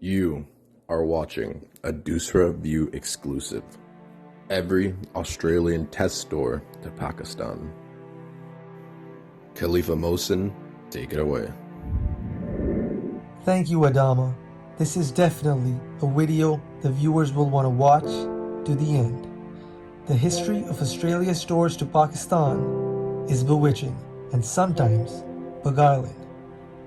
You are watching a Dusra View exclusive. Every Australian test store to Pakistan. Khalifa Mohsin, take it away. Thank you, Adama. This is definitely a video the viewers will want to watch to the end. The history of Australia's tours to Pakistan is bewitching and sometimes beguiling.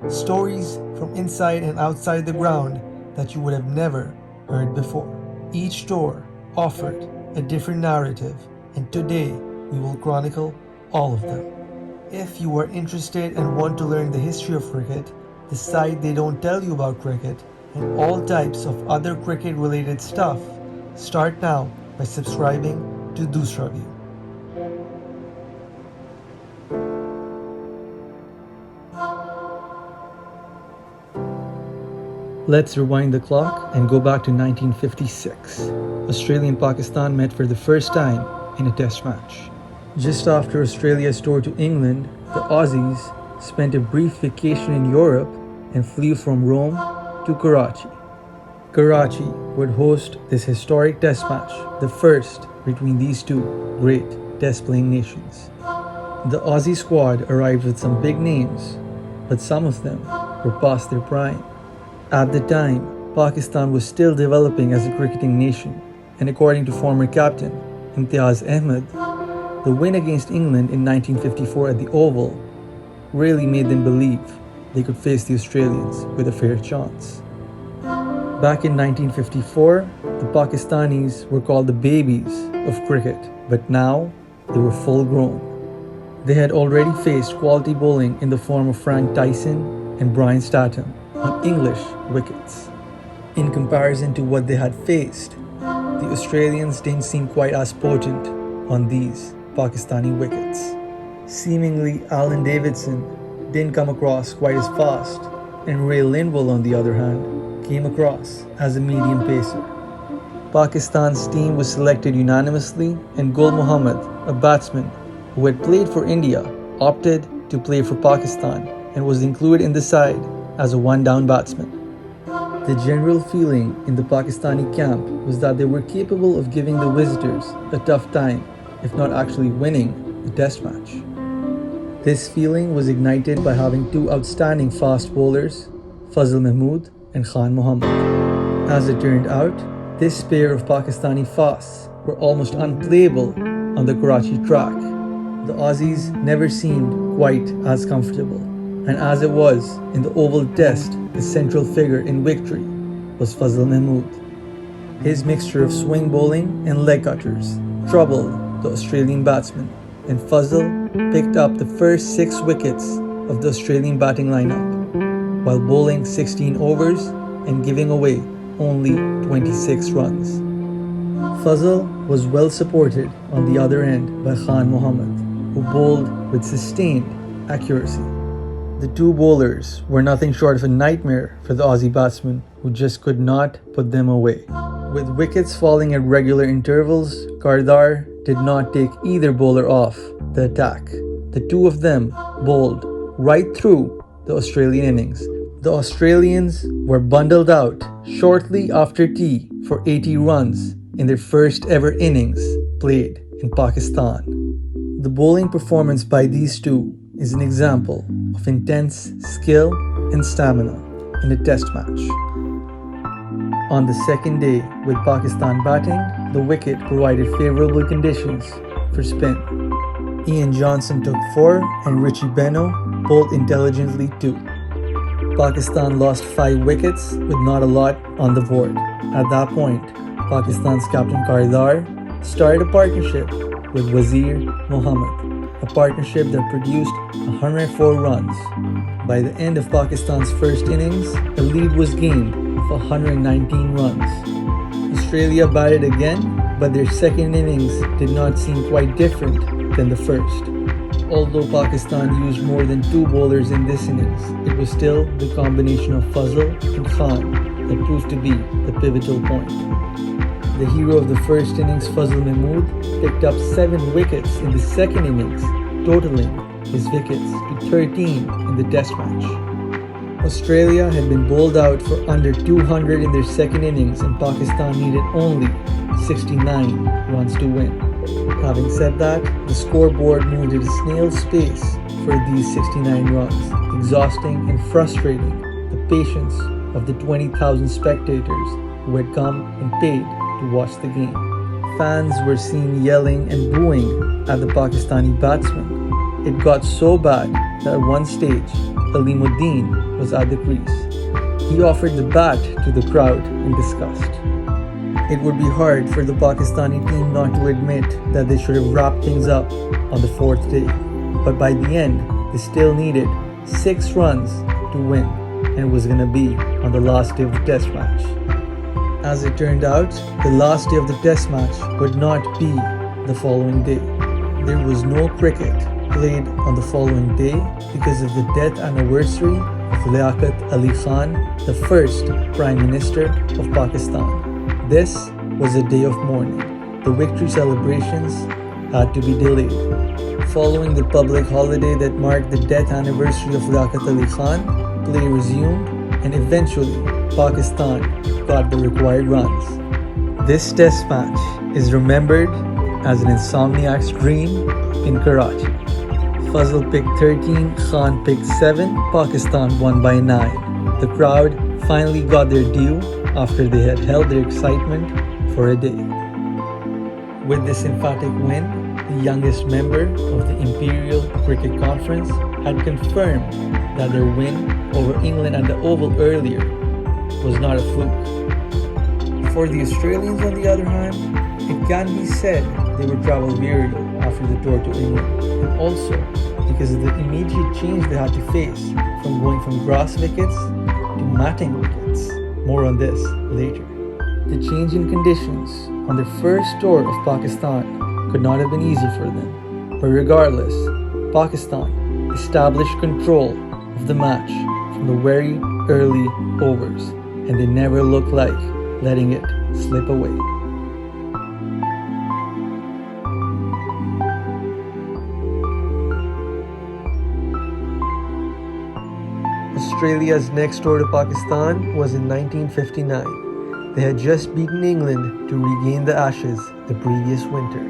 Stories from inside and outside the ground that you would have never heard before. Each tour offered a different narrative, and today we will chronicle all of them. If you are interested and want to learn the history of cricket, the side they don't tell you about cricket, and all types of other cricket related stuff, start now by subscribing to Dusra View. Let's rewind the clock and go back to 1956. Australia and Pakistan met for the first time in a test match. Just after Australia's tour to England, the Aussies spent a brief vacation in Europe and flew from Rome to Karachi. Karachi would host this historic test match, the first between these two great test-playing nations. The Aussie squad arrived with some big names, but some of them were past their prime. At the time, Pakistan was still developing as a cricketing nation, and according to former captain Imtiaz Ahmed, the win against England in 1954 at the Oval really made them believe they could face the Australians with a fair chance. Back in 1954, the Pakistanis were called the babies of cricket, but now they were full grown. They had already faced quality bowling in the form of Frank Tyson and Brian Statham on English wickets. In comparison to what they had faced, the Australians didn't seem quite as potent on these Pakistani wickets. Seemingly, Alan Davidson didn't come across quite as fast, and Ray Lindwall, on the other hand, came across as a medium pacer. Pakistan's team was selected unanimously, and Gul Muhammad, a batsman who had played for India, opted to play for Pakistan and was included in the side as a one-down batsman. The general feeling in the Pakistani camp was that they were capable of giving the visitors a tough time, if not actually winning the test match. This feeling was ignited by having two outstanding fast bowlers, Fazl Mahmood and Khan Muhammad. As it turned out, this pair of Pakistani fasts were almost unplayable on the Karachi track. The Aussies never seemed quite as comfortable, and as it was in the Oval Test, the central figure in victory was Fazl Mahmood. His mixture of swing bowling and leg cutters troubled the Australian batsmen, and Fazl picked up the first 6 wickets of the Australian batting lineup, while bowling 16 overs and giving away only 26 runs. Fazl was well supported on the other end by Khan Muhammad, who bowled with sustained accuracy. The two bowlers were nothing short of a nightmare for the Aussie batsmen, who just could not put them away. With wickets falling at regular intervals, Kardar did not take either bowler off the attack. The two of them bowled right through the Australian innings. The Australians were bundled out shortly after tea for 80 runs in their first ever innings played in Pakistan. The bowling performance by these two is an example of intense skill and stamina in a test match. On the second day, with Pakistan batting, the wicket provided favourable conditions for spin. Ian Johnson took 4 and Richie Beno bowled intelligently 2. Pakistan lost 5 wickets with not a lot on the board. At that point, Pakistan's captain Kardar started a partnership with Wazir Mohammad, a partnership that produced 104 runs. By the end of Pakistan's first innings, a lead was gained of 119 runs. Australia batted again, but their second innings did not seem quite different than the first. Although Pakistan used more than 2 bowlers in this innings, it was still the combination of Fazl and Khan that proved to be the pivotal point. The hero of the first innings, Fazl Mahmood, picked up 7 wickets in the second innings, totaling his wickets to 13 in the test match. Australia had been bowled out for under 200 in their second innings and Pakistan needed only 69 runs to win. Having said that, the scoreboard moved at a snail's pace for these 69 runs, exhausting and frustrating the patience of the 20,000 spectators who had come and paid to watch the game. Fans were seen yelling and booing at the Pakistani batsmen. It got so bad that at one stage, Alimuddin was at the crease. He offered the bat to the crowd in disgust. It would be hard for the Pakistani team not to admit that they should have wrapped things up on the fourth day. But by the end, they still needed 6 runs to win, and it was going to be on the last day of the test match. As it turned out, the last day of the test match would not be the following day. There was no cricket played on the following day because of the death anniversary of Liaquat Ali Khan, the first Prime Minister of Pakistan. This was a day of mourning. The victory celebrations had to be delayed. Following the public holiday that marked the death anniversary of Liaquat Ali Khan, play resumed and eventually Pakistan got the required runs. This test match is remembered as an insomniac's dream in Karachi. Fazl picked 13, Khan picked 7, Pakistan won by 9. The crowd finally got their due after they had held their excitement for a day. With this emphatic win, the youngest member of the Imperial Cricket Conference had confirmed that their win over England at the Oval earlier was not a fluke. For the Australians, on the other hand, it can be said they were travel weary after the tour to England, and also because of the immediate change they had to face from going from grass wickets to matting wickets. More on this later. The change in conditions on their first tour of Pakistan could not have been easy for them, but regardless, Pakistan established control of the match from the very early overs, and they never looked like letting it slip away. Australia's next tour to Pakistan was in 1959. They had just beaten England to regain the Ashes the previous winter.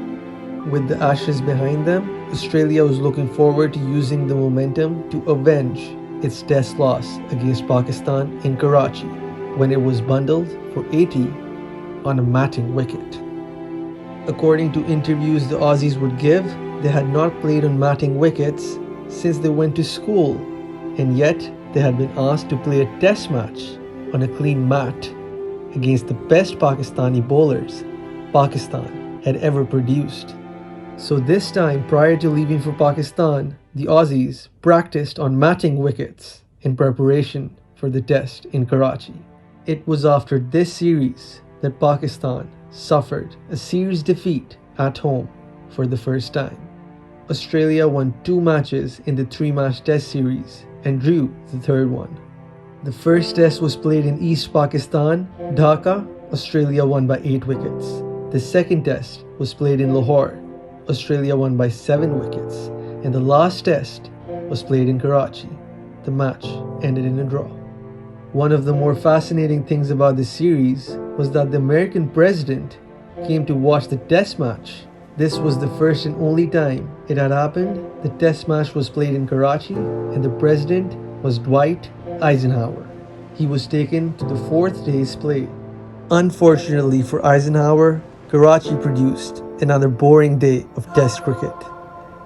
With the Ashes behind them, Australia was looking forward to using the momentum to avenge its test loss against Pakistan in Karachi when it was bundled for 80 on a matting wicket. According to interviews the Aussies would give, they had not played on matting wickets since they went to school, and yet they had been asked to play a test match on a clean mat against the best Pakistani bowlers Pakistan had ever produced. So this time, prior to leaving for Pakistan, the Aussies practiced on matting wickets in preparation for the test in Karachi. It was after this series that Pakistan suffered a series defeat at home for the first time. Australia won 2 matches in the 3-match test series and drew the third one. The first test was played in East Pakistan, Dhaka. Australia won by 8 wickets. The second test was played in Lahore. Australia won by 7 wickets. And the last test was played in Karachi. The match ended in a draw. One of the more fascinating things about this series was that the American president came to watch the test match. This was the first and only time it had happened. The test match was played in Karachi and the president was Dwight Eisenhower. He was taken to the 4th day's play. Unfortunately for Eisenhower, Karachi produced another boring day of test cricket.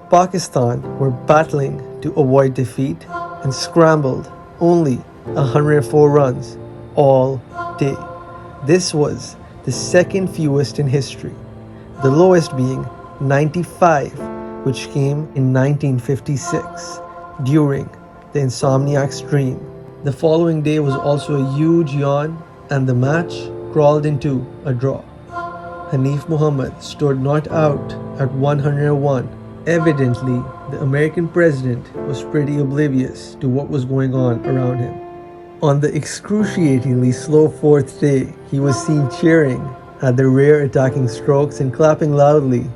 Pakistan were battling to avoid defeat and scrambled only 104 runs all day. This was the second fewest in history, the lowest being 95, which came in 1956 during the Insomniac's dream. The following day was also a huge yawn and the match crawled into a draw. Hanif Muhammad stood not out at 101. Evidently, the American president was pretty oblivious to what was going on around him. On the excruciatingly slow 4th day, he was seen cheering at the rare attacking strokes and clapping loudly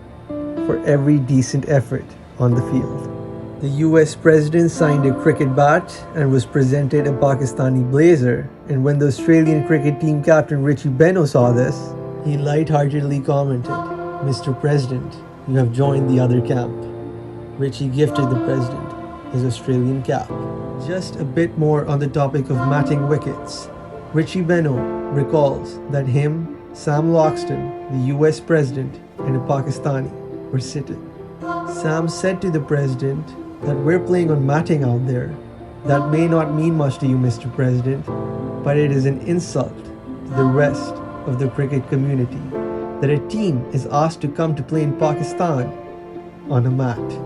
for every decent effort on the field. The US president signed a cricket bat and was presented a Pakistani blazer, and when the Australian cricket team captain Richie Benaud saw this, he lightheartedly commented, "Mr. President, you have joined the other camp." Richie gifted the president his Australian cap. Just a bit more on the topic of matting wickets. Richie Benaud recalls that him, Sam Loxton, the US president, and a Pakistani were sitting. Sam said to the president that we're playing on matting out there. That may not mean much to you, Mr. President, but it is an insult to the rest of the cricket community that a team is asked to come to play in Pakistan on a mat.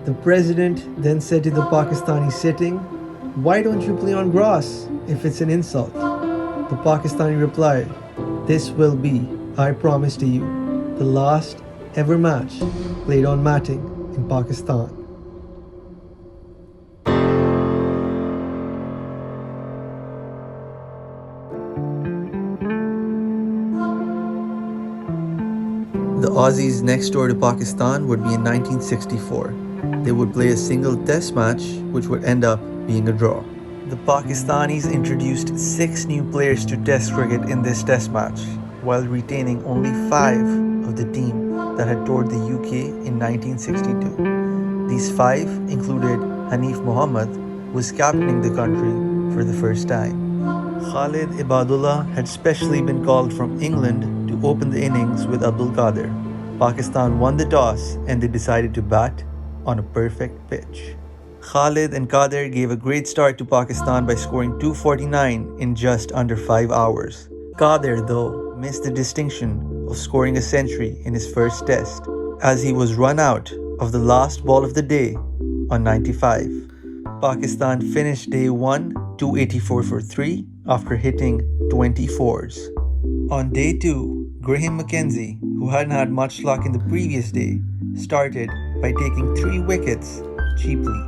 The president then said to the Pakistani sitting, "Why don't you play on grass if it's an insult?" The Pakistani replied, "This will be, I promise to you, the last ever match played on matting in Pakistan." The Aussies next door to Pakistan would be in 1964. They would play a single test match, which would end up being a draw. The Pakistanis introduced 6 new players to Test cricket in this Test match, while retaining only 5 of the team that had toured the UK in 1962. These 5 included Hanif Mohammad, who was captaining the country for the first time. Khalid Ibadullah had specially been called from England to open the innings with Abdul Qadir. Pakistan won the toss and they decided to bat on a perfect pitch. Khalid and Qadir gave a great start to Pakistan by scoring 249 in just under 5 hours. Qadir, though, missed the distinction of scoring a century in his first test, as he was run out of the last ball of the day on 95. Pakistan finished day 1 284 for 3 after hitting 24s. On day 2, Graham Mackenzie, who hadn't had much luck in the previous day, started by taking 3 wickets cheaply.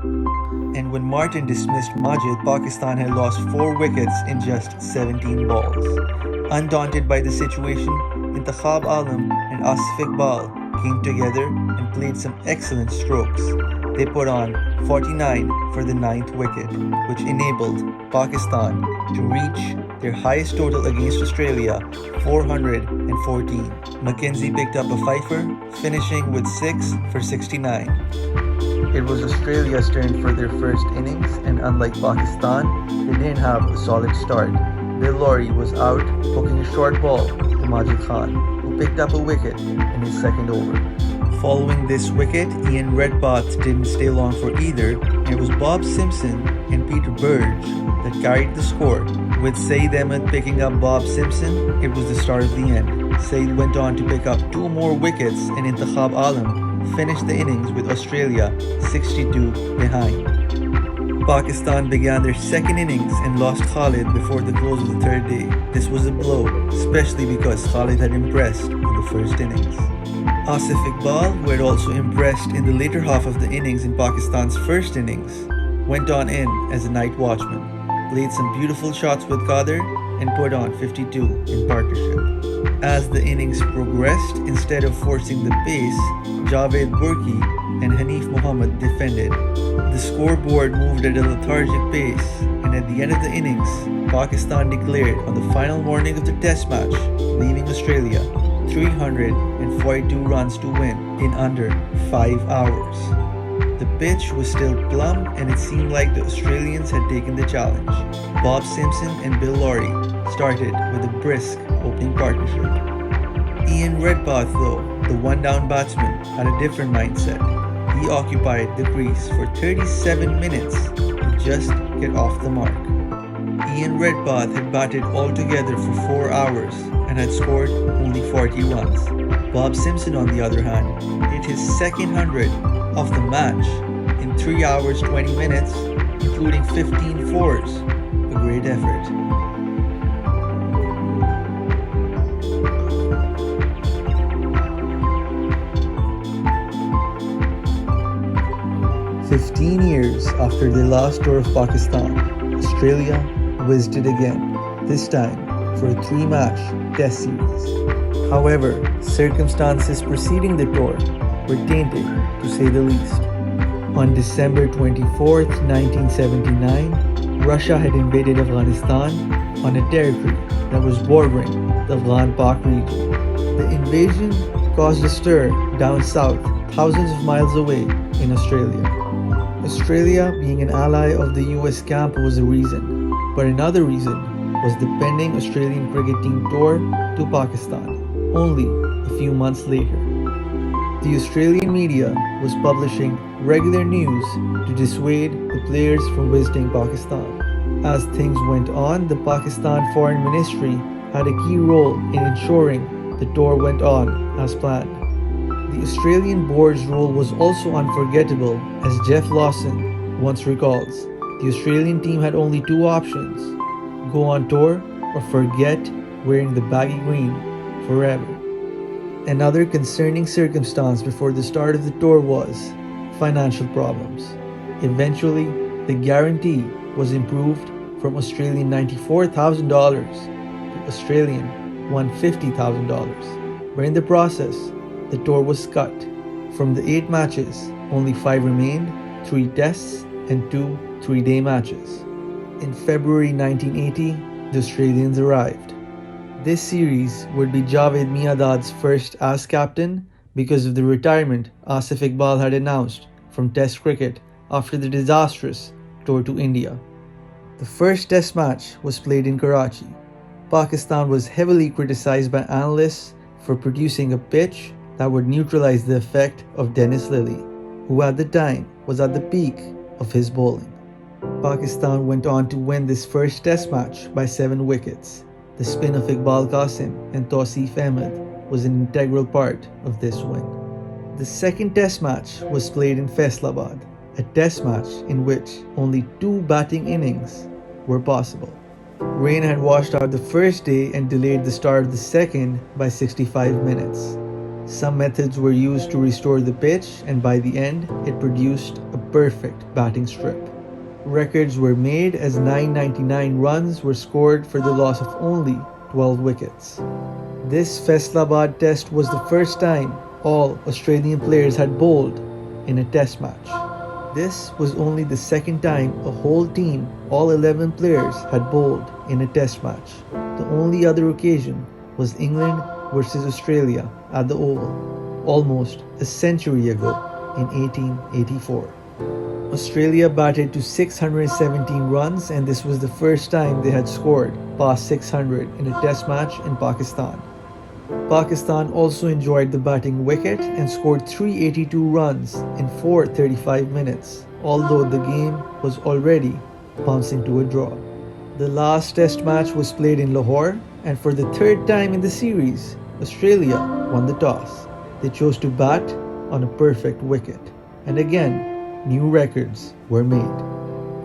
And when Martin dismissed Majid, Pakistan had lost 4 wickets in just 17 balls. Undaunted by the situation, Inzamam Alam and Asif Iqbal came together and played some excellent strokes. They put on 49 for the 9th wicket, which enabled Pakistan to reach their highest total against Australia, 414. Mackenzie picked up a fifer, finishing with 6 for 69. It was Australia's turn for their first innings, and unlike Pakistan, they didn't have a solid start. Bill Lawry was out, hooking a short ball to Majid Khan, who picked up a wicket in his second over. Following this wicket, Ian Redpath didn't stay long for either, and it was Bob Simpson and Peter Burge that carried the score. With Saeed Ahmed picking up Bob Simpson, it was the start of the end. Saeed went on to pick up 2 more wickets, and Inzamam Alam finished the innings with Australia 62 behind. Pakistan began their second innings and lost Khalid before the close of the 3rd day. This was a blow, especially because Khalid had impressed in the first innings. Asif Iqbal, who had also impressed in the later half of the innings in Pakistan's first innings, went on in as a night watchman, played some beautiful shots with Qadir, and put on 52 in partnership. As the innings progressed, instead of forcing the pace, Javed Burki and Hanif Mohammad defended. The scoreboard moved at a lethargic pace, and at the end of the innings, Pakistan declared on the final morning of the Test match, leaving Australia 342 runs to win in under 5 hours. The pitch was still plumb, and it seemed like the Australians had taken the challenge. Bob Simpson and Bill Lawry started with a brisk opening partnership. Ian Redpath, though, the one-down batsman, had a different mindset. He occupied the crease for 37 minutes to just get off the mark. Ian Redpath had batted altogether for 4 hours and had scored only 40 runs. Bob Simpson, on the other hand, hit his second 100 of the match in 3 hours 20 minutes, including 15 fours. A great effort. Years after their last tour of Pakistan, Australia visited again, this time for a 3-match Test series. However, circumstances preceding the tour were tainted, to say the least. On December 24, 1979, Russia had invaded Afghanistan on a territory that was bordering the Afghan-Pak region. The invasion caused a stir down south, thousands of miles away in Australia. Australia, being an ally of the US camp, was a reason, but another reason was the pending Australian cricket team tour to Pakistan, only a few months later. The Australian media was publishing regular news to dissuade the players from visiting Pakistan. As things went on, the Pakistan Foreign Ministry had a key role in ensuring the tour went on as planned. The Australian board's role was also unforgettable, as Jeff Lawson once recalls. The Australian team had only two options: go on tour or forget wearing the baggy green forever. Another concerning circumstance before the start of the tour was financial problems. Eventually, the guarantee was improved from Australian $94,000 to Australian $150,000. But in the process, the tour was cut. From the 8 matches, only 5 remained, 3 tests and 2 3-day matches. In February 1980, the Australians arrived. This series would be Javed Miandad's first as captain because of the retirement Asif Iqbal had announced from Test cricket after the disastrous tour to India. The first Test match was played in Karachi. Pakistan was heavily criticized by analysts for producing a pitch that would neutralize the effect of Dennis Lillee, who at the time was at the peak of his bowling. Pakistan went on to win this first Test match by 7 wickets. The spin of Iqbal Qasim and Tawseef Ahmed was an integral part of this win. The second Test match was played in Faisalabad, a Test match in which only 2 batting innings were possible. Rain had washed out the first day and delayed the start of the second by 65 minutes. Some methods were used to restore the pitch, and by the end, it produced a perfect batting strip. Records were made as 999 runs were scored for the loss of only 12 wickets. This Faisalabad Test was the first time all Australian players had bowled in a Test match. This was only the second time a whole team, all 11 players, had bowled in a Test match. The only other occasion was England versus Australia at the Oval, almost a century ago in 1884. Australia batted to 617 runs, and this was the first time they had scored past 600 in a Test match in Pakistan. Pakistan also enjoyed the batting wicket and scored 382 runs in 435 minutes, although the game was already bouncing to a draw. The last Test match was played in Lahore, and for the third time in the series, Australia won the toss. They chose to bat on a perfect wicket, and again, new records were made.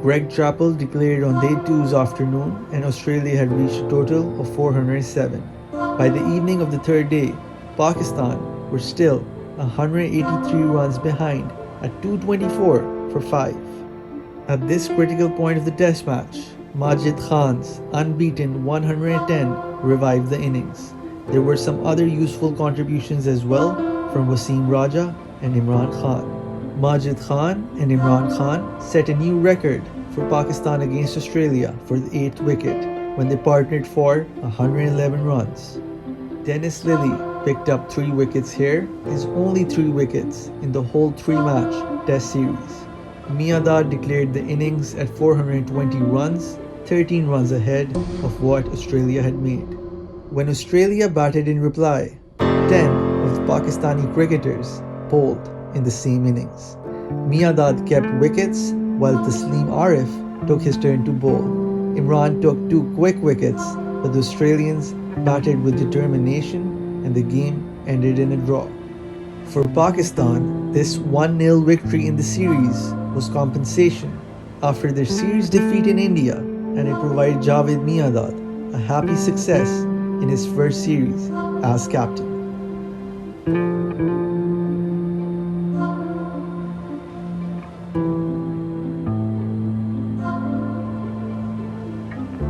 Greg Chappell declared on day 2's afternoon, and Australia had reached a total of 407. By the evening of the third day, Pakistan were still 183 runs behind at 224 for 5. At this critical point of the Test match, Majid Khan's unbeaten 110 revived the innings. There were some other useful contributions as well from Wasim Raja and Imran Khan. Majid Khan and Imran Khan set a new record for Pakistan against Australia for the 8th wicket when they partnered for 111 runs. Dennis Lillee picked up 3 wickets here, his only 3 wickets in the whole 3-match Test series. Miandad declared the innings at 420 runs, 13 runs ahead of what Australia had made. When Australia batted in reply, 10 of the Pakistani cricketers bowled in the same innings. Miandad kept wickets while Taslim Arif took his turn to bowl. Imran took 2 quick wickets, but the Australians batted with determination and the game ended in a draw. For Pakistan, this 1-0 victory in the series was compensation after their series defeat in India, and it provided Javed Miandad a happy success in his first series as captain.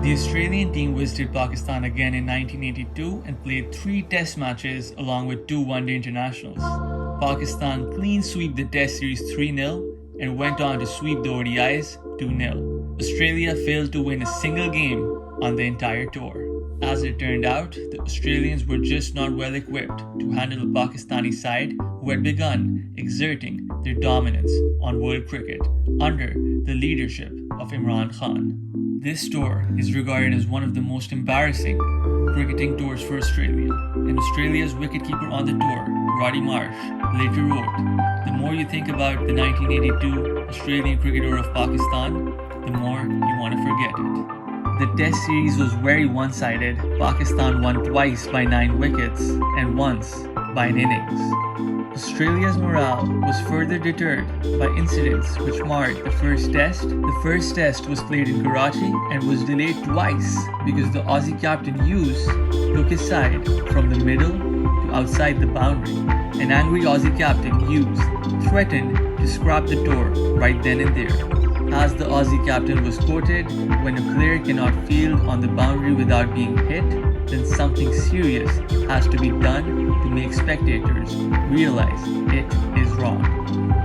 The Australian team visited Pakistan again in 1982 and played 3 Test matches along with 2 one-day internationals. Pakistan clean sweep the Test series 3-0 and went on to sweep the ODIs 2-0. Australia failed to win a single game on the entire tour. As it turned out, the Australians were just not well equipped to handle the Pakistani side who had begun exerting their dominance on world cricket under the leadership of Imran Khan. This tour is regarded as one of the most embarrassing cricketing tours for Australia, and Australia's wicketkeeper on the tour, Roddy Marsh, later wrote, "The more you think about the 1982 Australian cricketer of Pakistan, the more you want to forget it." The test series was very one-sided. Pakistan won twice by 9 wickets and once by an innings. Australia's morale was further deterred by incidents which marked the first test. The first test was played in Karachi and was delayed twice because the Aussie captain Hughes took his side from the middle to outside the boundary. An angry Aussie captain Hughes threatened to scrap the tour right then and there. As the Aussie captain was quoted, "When a player cannot field on the boundary without being hit, then something serious has to be done to make spectators realize it is wrong.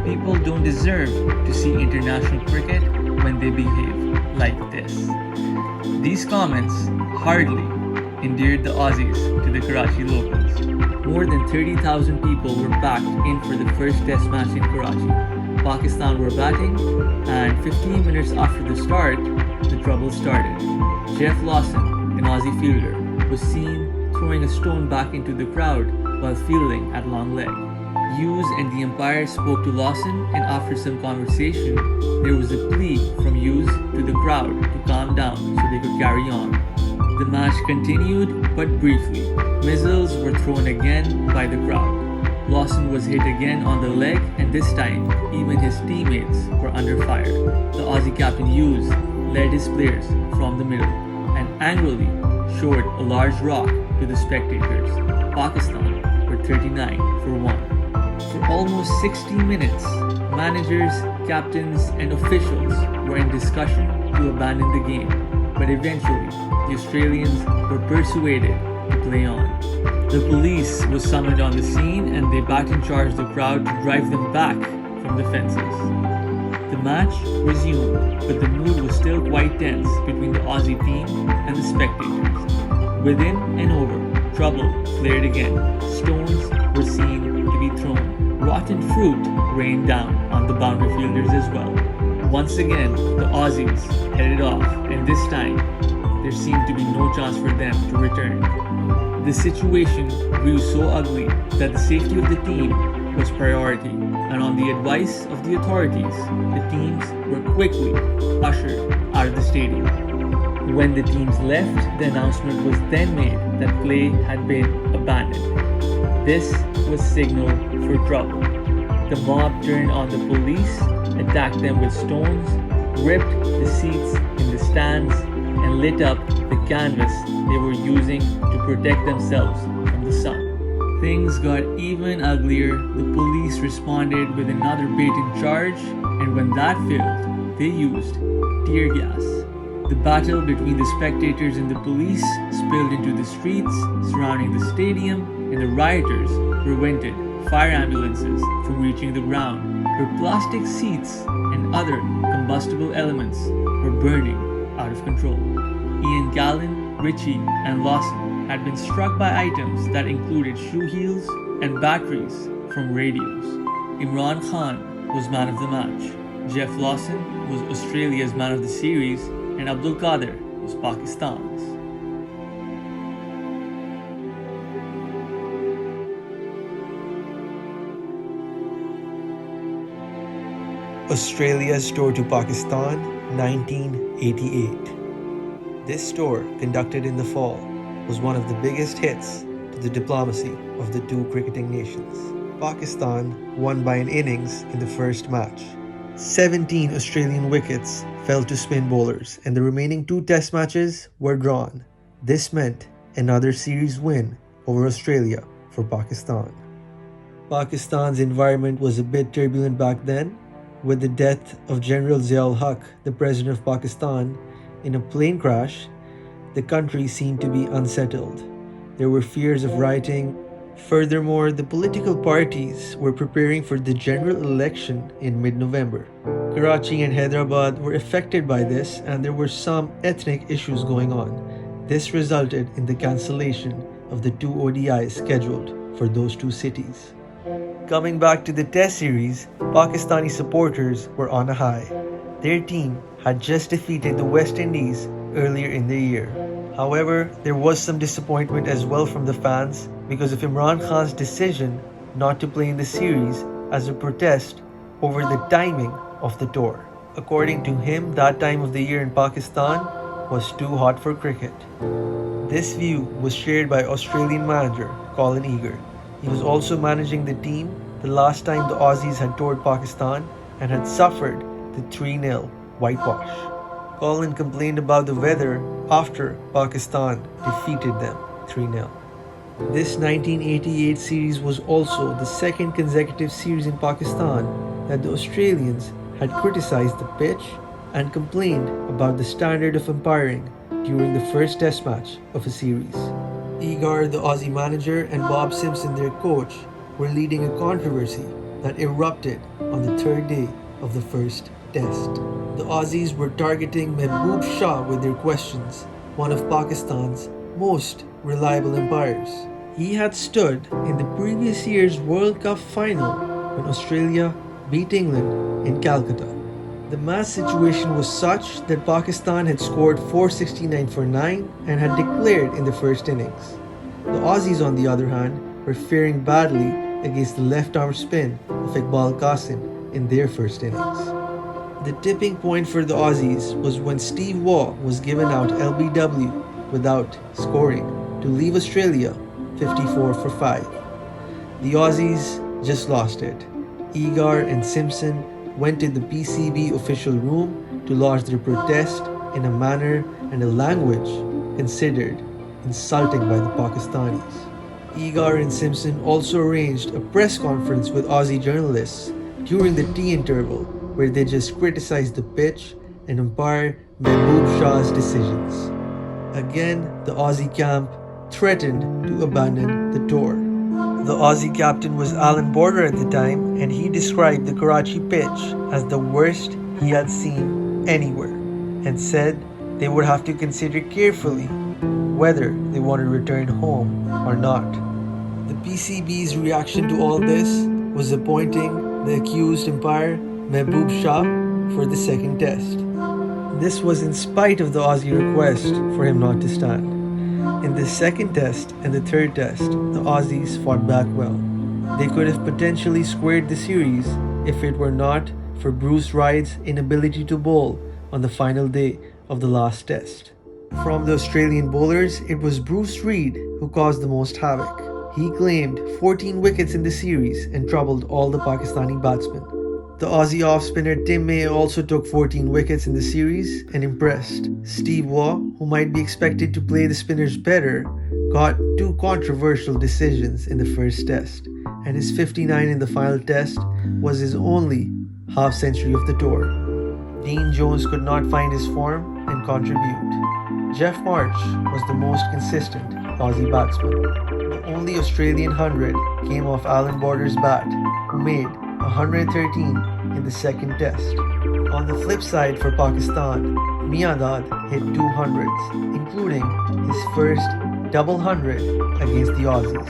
People don't deserve to see international cricket when they behave like this." These comments hardly endeared the Aussies to the Karachi locals. More than 30,000 people were packed in for the first test match in Karachi. Pakistan were batting, and 15 minutes after the start, the trouble started. Jeff Lawson, an Aussie fielder, was seen throwing a stone back into the crowd while fielding at long leg. Hughes and the umpire spoke to Lawson, and after some conversation, there was a plea from Hughes to the crowd to calm down so they could carry on. The match continued, but briefly. Missiles were thrown again by the crowd. Lawson was hit again on the leg, and this time, even his teammates were under fire. The Aussie captain Hughes led his players from the middle and angrily showed a large rock to the spectators. Pakistan were 39 for 1. For almost 60 minutes, managers, captains, and officials were in discussion to abandon the game, but eventually the Australians were persuaded to play on. The police was summoned on the scene, and they baton charged the crowd to drive them back from the fences. The match resumed, but the mood was still quite tense between the Aussie team and the spectators. Within and over, trouble flared again. Stones were seen to be thrown. Rotten fruit rained down on the boundary fielders as well. Once again, the Aussies headed off, and this time, there seemed to be no chance for them to return. The situation grew so ugly that the safety of the team was priority, and on the advice of the authorities, the teams were quickly ushered out of the stadium. When the teams left, the announcement was then made that play had been abandoned. This was signal for trouble. The mob turned on the police, attacked them with stones, ripped the seats in the stands, and lit up the canvas they were using to protect themselves from the sun. Things got even uglier. The police responded with another bait-in charge, and when that failed, they used tear gas. The battle between the spectators and the police spilled into the streets surrounding the stadium, and the rioters prevented fire ambulances from reaching the ground, where plastic seats and other combustible elements were burning out of control. Ian Gallen, Ritchie, and Lawson had been struck by items that included shoe heels and batteries from radios. Imran Khan was man of the match. Jeff Lawson was Australia's man of the series, and Abdul Qadir was Pakistan's. Australia's tour to Pakistan, 1988. This tour, conducted in the fall, was one of the biggest hits to the diplomacy of the two cricketing nations. Pakistan won by an innings in the first match. 17 Australian wickets fell to spin bowlers, and the remaining 2 test matches were drawn. This meant another series win over Australia for Pakistan. Pakistan's environment was a bit turbulent back then. With the death of General Zia-ul-Haq, the president of Pakistan, in a plane crash, the country seemed to be unsettled. There were fears of rioting, Furthermore, the political parties were preparing for the general election in mid-November. Karachi and Hyderabad were affected by this, and there were some ethnic issues going on. This resulted in the cancellation of the 2 ODIs scheduled for those 2 cities. Coming back to the Test series, Pakistani supporters were on a high. Their team had just defeated the West Indies earlier in the year. However, there was some disappointment as well from the fans because of Imran Khan's decision not to play in the series as a protest over the timing of the tour. According to him, that time of the year in Pakistan was too hot for cricket. This view was shared by Australian manager Colin Eager. He was also managing the team the last time the Aussies had toured Pakistan and had suffered the 3-0 whitewash. Colin complained about the weather after Pakistan defeated them 3-0. This 1988 series was also the second consecutive series in Pakistan that the Australians had criticized the pitch and complained about the standard of umpiring during the first test match of a series. Eagar, the Aussie manager, and Bob Simpson, their coach, were leading a controversy that erupted on the 3rd day of the first test. The Aussies were targeting Mehboob Shah with their questions, one of Pakistan's most reliable umpires. He had stood in the previous year's World Cup final when Australia beat England in Calcutta. The match situation was such that Pakistan had scored 469 for 9 and had declared in the first innings. The Aussies, on the other hand, were faring badly against the left-arm spin of Iqbal Qasim in their first innings. The tipping point for the Aussies was when Steve Waugh was given out LBW without scoring to leave Australia 54 for 5. The Aussies just lost it. Eagar and Simpson went to the PCB official room to lodge their protest in a manner and a language considered insulting by the Pakistanis. Eagar and Simpson also arranged a press conference with Aussie journalists during the tea interval where they just criticized the pitch and umpire Mehboob Shah's decisions. Again, the Aussie camp threatened to abandon the tour. The Aussie captain was Alan Border at the time, and he described the Karachi pitch as the worst he had seen anywhere and said they would have to consider carefully whether they want to return home or not. The PCB's reaction to all this was appointing the accused umpire Mehboob Shah for the second test. This was in spite of the Aussie request for him not to stand. In the second test and the third test, the Aussies fought back well. They could have potentially squared the series if it were not for Bruce Wright's inability to bowl on the final day of the last test. From the Australian bowlers, it was Bruce Reid who caused the most havoc. He claimed 14 wickets in the series and troubled all the Pakistani batsmen. The Aussie off-spinner Tim May also took 14 wickets in the series and impressed. Steve Waugh, who might be expected to play the spinners better, got 2 controversial decisions in the first test, and his 59 in the final test was his only half-century of the tour. Dean Jones could not find his form and contribute. Jeff March was the most consistent Aussie batsman. The only Australian 100 came off Alan Border's bat, who made 113 in the second test. On the flip side for Pakistan, Miandad hit 200s, including his first double 100 against the Aussies.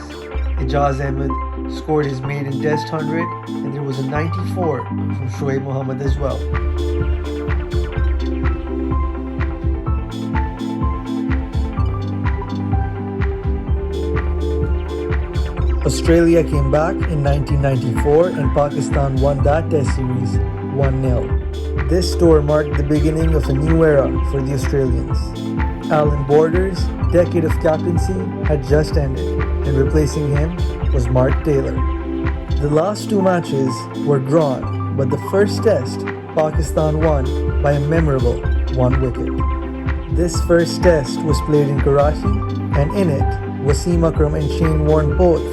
Ijaz Ahmed scored his maiden test 100, and there was a 94 from Shoaib Mohammad as well. Australia came back in 1994 and Pakistan won that test series 1-0. This tour marked the beginning of a new era for the Australians. Alan Border's decade of captaincy had just ended, and replacing him was Mark Taylor. The last 2 matches were drawn, but the first test, Pakistan won by a memorable 1 wicket. This first test was played in Karachi, and in it, Wasim Akram and Shane Warne both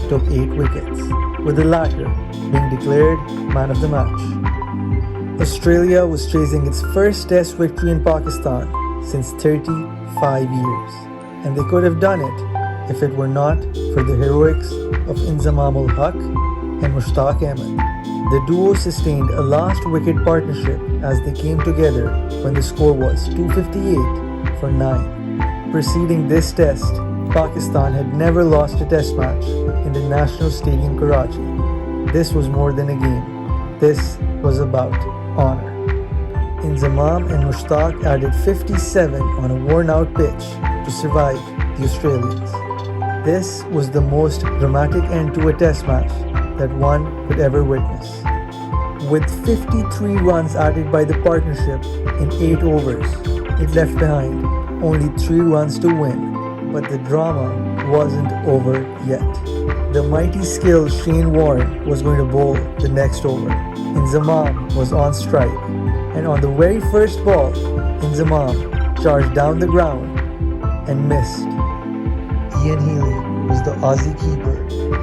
took 8 wickets, with the latter being declared man of the match. Australia was chasing its first test victory in Pakistan since 35 years, and they could have done it if it were not for the heroics of Inzamam ul-Haq and Mushtaq Ahmed. The duo sustained a last wicket partnership as they came together when the score was 258 for 9. Preceding this test, Pakistan had never lost a test match in the National Stadium Karachi. This was more than a game. This was about honor. Inzamam and Mushtaq added 57 on a worn-out pitch to survive the Australians. This was the most dramatic end to a test match that one could ever witness. With 53 runs added by the partnership in 8 overs, it left behind only 3 runs to win, but the drama wasn't over yet. The mighty skilled Shane Warne was going to bowl the next over. Inzamam was on strike, and on the very first ball, Inzamam charged down the ground and missed. Ian Healy was the Aussie keeper,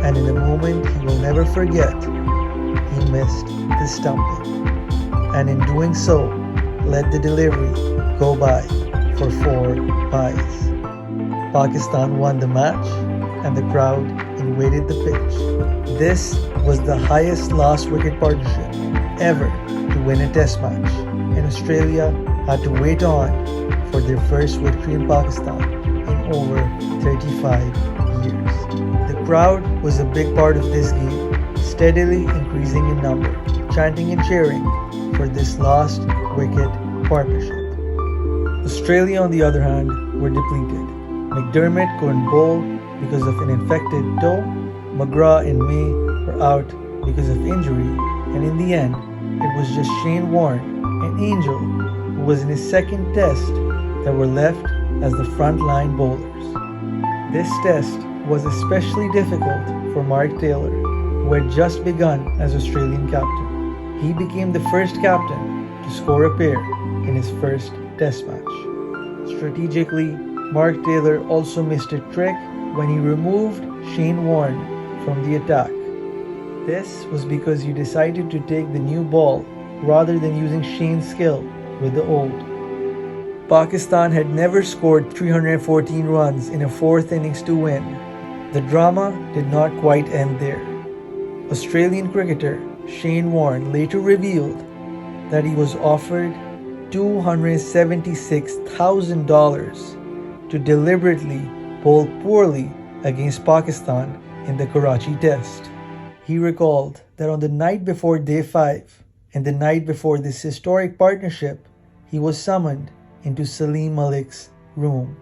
and in a moment he will never forget, he missed the stumping, and in doing so, let the delivery go by for 4 byes. Pakistan won the match, and the crowd invaded the pitch. This was the highest last wicket partnership ever to win a test match, and Australia had to wait on for their first victory in Pakistan in over 35 years. The crowd was a big part of this game, steadily increasing in number, chanting and cheering for this last wicket partnership. Australia, on the other hand, were depleted. McDermott couldn't bowl because of an infected toe, McGrath and May were out because of injury, and in the end, it was just Shane Warne and Angel, who was in his second test, that were left as the front-line bowlers. This test was especially difficult for Mark Taylor, who had just begun as Australian captain. He became the first captain to score a pair in his first test match. Strategically, Mark Taylor also missed a trick when he removed Shane Warne from the attack. This was because he decided to take the new ball rather than using Shane's skill with the old. Pakistan had never scored 314 runs in a 4th innings to win. The drama did not quite end there. Australian cricketer Shane Warne later revealed that he was offered $276,000 to deliberately bowl poorly against Pakistan in the Karachi test. He recalled that on the night before day 5 and the night before this historic partnership, he was summoned into Salim Malik's room.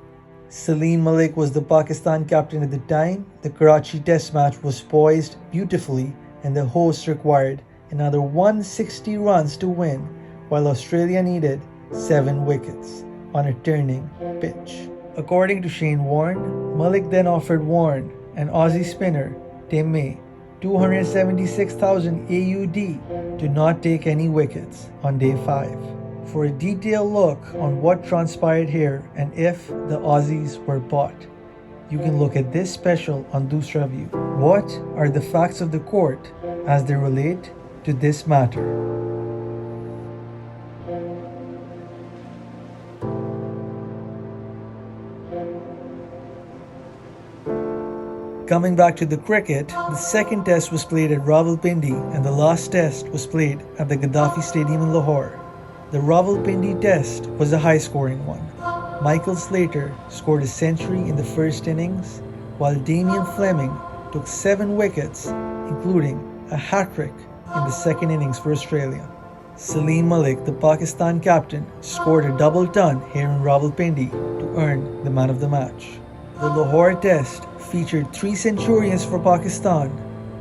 Salim Malik was the Pakistan captain at the time. The Karachi test match was poised beautifully, and the hosts required another 160 runs to win, while Australia needed 7 wickets on a turning pitch. According to Shane Warne, Malik then offered Warne and Aussie spinner Tim May 276,000 AUD to not take any wickets on day 5. For a detailed look on what transpired here and if the Aussies were bought, you can look at this special on Dusra View. What are the facts of the court as they relate to this matter? Coming back to the cricket, the second test was played at Rawalpindi and the last test was played at the Gaddafi Stadium in Lahore. The Rawalpindi test was a high-scoring one. Michael Slater scored a century in the first innings, while Damien Fleming took 7 wickets, including a hat-trick in the second innings for Australia. Salim Malik, the Pakistan captain, scored a double ton here in Rawalpindi to earn the man of the match. The Lahore test featured 3 centurions for Pakistan: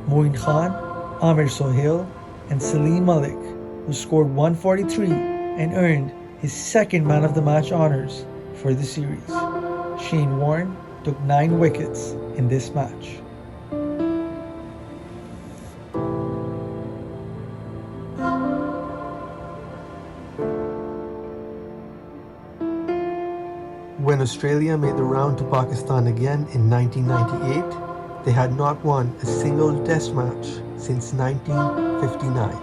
Moin Khan, Amir Sohail, and Salim Malik, who scored 143 and earned his second man of the match honors for the series. Shane Warne took 9 wickets in this match. When Australia made the round to Pakistan again in 1998, they had not won a single test match since 1959.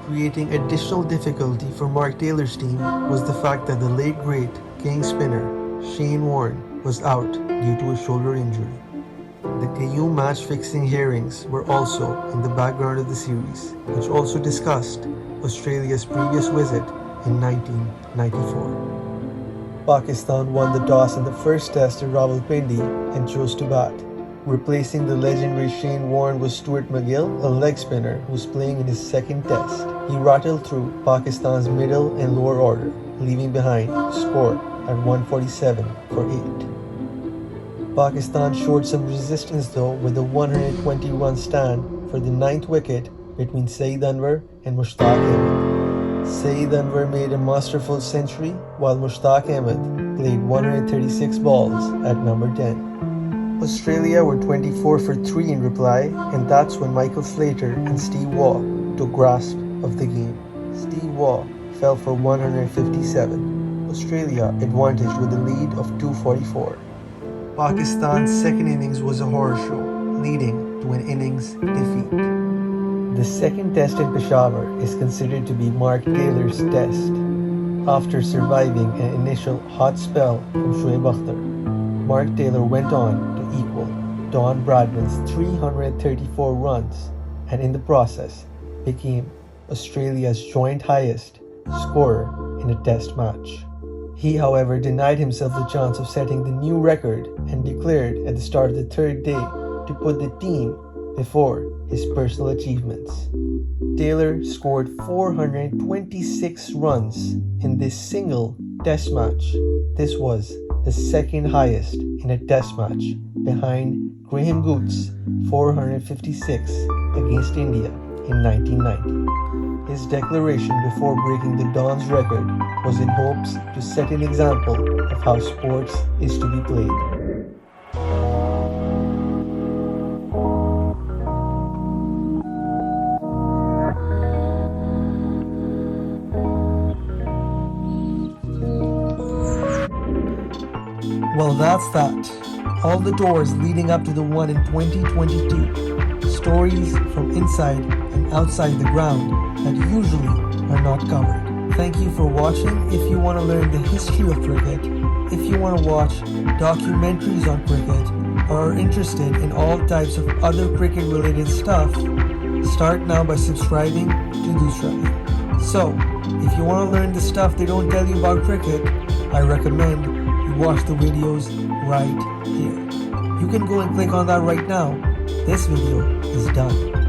Creating additional difficulty for Mark Taylor's team was the fact that the late great king spinner Shane Warne was out due to a shoulder injury. The KU match-fixing hearings were also in the background of the series, which also discussed Australia's previous visit in 1994. Pakistan won the toss in the first test at Rawalpindi and chose to bat. Replacing the legendary Shane Warne was Stuart MacGill, a leg spinner who was playing in his second test. He rattled through Pakistan's middle and lower order, leaving behind a score at 147 for 8. Pakistan showed some resistance though with a 120-run stand for the 9th wicket between Saeed Anwar and Mushtaq Ahmed. Saeed Anwar made a masterful century while Mushtaq Ahmed played 136 balls at number 10. Australia were 24 for 3 in reply, and that's when Michael Slater and Steve Waugh took grasp of the game. Steve Waugh fell for 157. Australia advantaged with a lead of 244. Pakistan's second innings was a horror show, leading to an innings defeat. The second test in Peshawar is considered to be Mark Taylor's test. After surviving an initial hot spell from Shoaib Akhtar, Mark Taylor went on to equal Don Bradman's 334 runs and in the process became Australia's joint highest scorer in a test match. He, however, denied himself the chance of setting the new record and declared at the start of the third day to put the team before his personal achievements. Taylor scored 426 runs in this single test match. This was the second highest in a test match, behind Graham Goode's 456 against India in 1990. His declaration before breaking the Don's record was in hopes to set an example of how sports is to be played. Well, that's that. All the doors leading up to the one in 2022. Stories from inside and outside the ground that usually are not covered. Thank you for watching. If you want to learn the history of cricket, if you want to watch documentaries on cricket, or are interested in all types of other cricket related stuff, start now by subscribing to Dusra. So, if you want to learn the stuff they don't tell you about cricket, I recommend you watch the videos right here. You can go and click on that right now. This video is done.